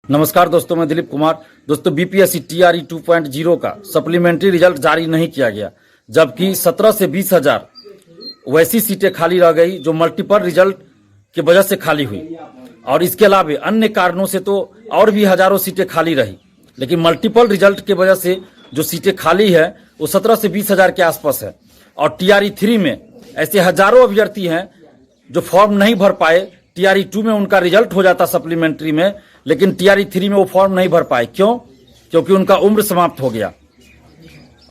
नमस्कार दोस्तों, मैं दिलीप कुमार। दोस्तों, बीपीएससी टीआरई 2.0 का सप्लीमेंट्री रिजल्ट जारी नहीं किया गया, जबकि 17 से 20 हजार वैसी सीटें खाली रह गई जो मल्टीपल रिजल्ट की वजह से खाली हुई। और इसके अलावा अन्य कारणों से तो और भी हजारों सीटें खाली रही, लेकिन मल्टीपल रिजल्ट की वजह से जो सीटें खाली है वो 17 से 20 हजार के आसपास है। और टीआरई 3 में ऐसे हजारों अभ्यर्थी हैं जो फॉर्म नहीं भर पाए। टीआरई 2 में उनका रिजल्ट हो जाता सप्लीमेंट्री में, लेकिन टीआरई 3 में वो फॉर्म नहीं भर पाए। क्यों? क्योंकि उनका उम्र समाप्त हो गया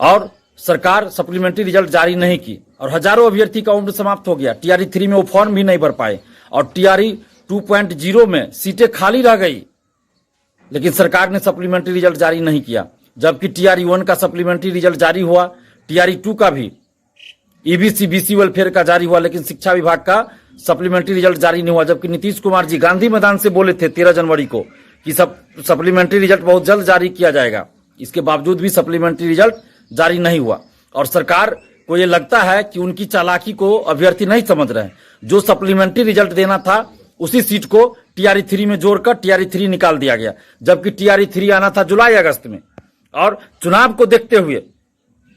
और सरकार सप्लीमेंट्री रिजल्ट जारी नहीं की और हजारों अभ्यर्थी का उम्र समाप्त हो गया। टीआरई 3 में वो फॉर्म भी नहीं भर पाए और टीआरई 2.0 में सीटें खाली रह गई, लेकिन सरकार ने सप्लीमेंट्री रिजल्ट जारी नहीं किया। जबकि टीआरई 1 का सप्लीमेंट्री रिजल्ट जारी हुआ, टीआरई 2 का भी, ईबीसी बीसी वेलफेयर का जारी हुआ, लेकिन शिक्षा विभाग का सप्लीमेंट्री रिजल्ट जारी नहीं हुआ। जबकि नीतीश कुमार जी गांधी मैदान से बोले थे 13 जनवरी को कि सप्लीमेंट्री रिजल्ट बहुत जल्द जारी किया जाएगा। इसके बावजूद भी सप्लीमेंट्री रिजल्ट जारी नहीं हुआ और सरकार को ये लगता है कि उनकी चालाकी को अभ्यर्थी नहीं समझ रहे हैं। जो सप्लीमेंट्री रिजल्ट देना था उसी सीट को टीआरई 3 में जोड़कर टीआरई 3 निकाल दिया गया, जबकि टीआरई 3 आना था जुलाई अगस्त में और चुनाव को देखते हुए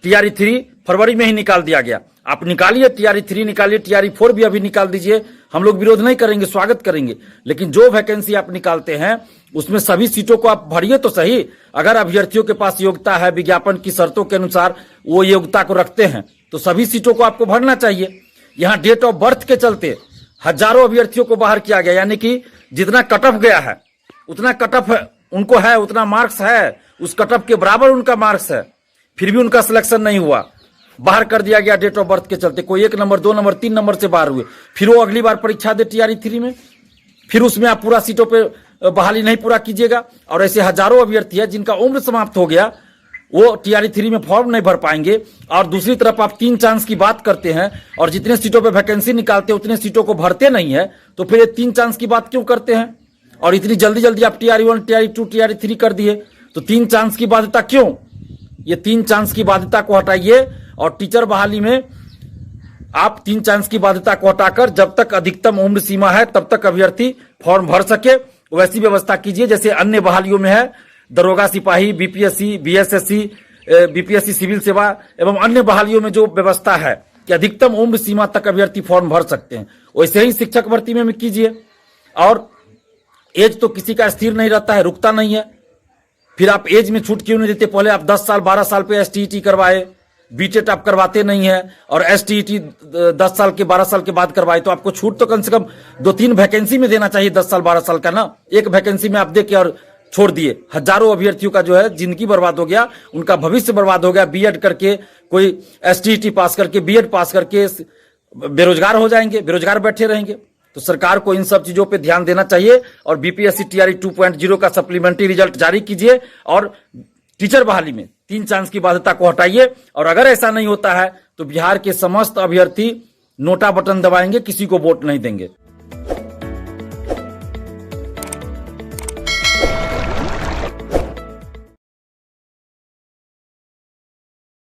टीआरई 3 फरवरी में ही निकाल दिया गया। आप निकालिए, टीआरई 3 निकालिए, टीआरई 4 भी अभी निकाल दीजिए, हम लोग विरोध नहीं करेंगे, स्वागत करेंगे। लेकिन जो वैकेंसी आप निकालते हैं उसमें सभी सीटों को आप भरिए तो सही। अगर अभ्यर्थियों के पास योग्यता है, विज्ञापन की शर्तों के अनुसार वो योग्यता को रखते हैं, तो सभी सीटों को आपको भरना चाहिए। यहाँ डेट ऑफ बर्थ के चलते हजारों अभ्यर्थियों को बाहर किया गया, यानी कि जितना कट ऑफ गया है उतना कट ऑफ उनको है, उतना मार्क्स है, उस कट ऑफ के बराबर उनका मार्क्स है, फिर भी उनका सिलेक्शन नहीं हुआ, बाहर कर दिया गया डेट ऑफ बर्थ के चलते। कोई 1 नंबर 2 नंबर 3 नंबर से बाहर हुए, फिर वो अगली बार परीक्षा दे टीआरई 3 में, फिर उसमें आप पूरा सीटों पे बहाली नहीं पूरा कीजिएगा। और ऐसे हजारों अभ्यर्थी है जिनका उम्र समाप्त हो गया, वो टीआरई 3 में फॉर्म नहीं भर पाएंगे। और दूसरी तरफ आप 3 चांस की बात करते हैं और जितने सीटों पे वैकेंसी निकालते हैं उतने सीटों को भरते नहीं है, तो फिर ये 3 चांस की बात क्यों करते हैं? और इतनी जल्दी जल्दी आप टीआरई 1 टीआरई 2 टीआरई 3 कर दिए, तो 3 चांस की बाध्यता क्यों? ये 3 चांस की बाध्यता को हटाइए और टीचर बहाली में आप 3 चांस की बाध्यता को हटाकर जब तक अधिकतम उम्र सीमा है तब तक अभ्यर्थी फॉर्म भर सके वैसी व्यवस्था कीजिए, जैसे अन्य बहालियों में है। दरोगा सिपाही, बीपीएससी, बीएसएससी, बीपीएससी सिविल सेवा एवं अन्य बहालियों में जो व्यवस्था है कि अधिकतम उम्र सीमा तक अभ्यर्थी फॉर्म भर सकते हैं, वैसे ही शिक्षक भर्ती में कीजिए। और एज तो किसी का स्थिर नहीं रहता है, रुकता नहीं है, फिर आप एज में छूट क्यों नहीं देते? पहले आप 10 साल 12 साल पे एसटीईटी करवाए, बीटेट आप करवाते नहीं है, और एसटीईटी 10 साल के 12 साल के बाद करवाए, तो आपको छूट तो कम से कम 2-3 वैकेंसी में देना चाहिए 10 साल 12 साल का ना। एक वैकेंसी में आप दे के और छोड़ दिए। हजारों अभ्यर्थियों का जो है जिंदगी बर्बाद हो गया, उनका भविष्य बर्बाद हो गया। बीएड करके, कोई एसटीईटी पास करके, बीएड पास करके बेरोजगार हो जाएंगे, बेरोजगार बैठे रहेंगे। तो सरकार को इन सब चीजों पे ध्यान देना चाहिए और बीपीएससी टीआरई 2.0 का सप्लीमेंट्री रिजल्ट जारी कीजिए और टीचर बहाली में 3 चांस की बाध्यता को हटाइए। और अगर ऐसा नहीं होता है तो बिहार के समस्त अभ्यर्थी नोटा बटन दबाएंगे, किसी को वोट नहीं देंगे।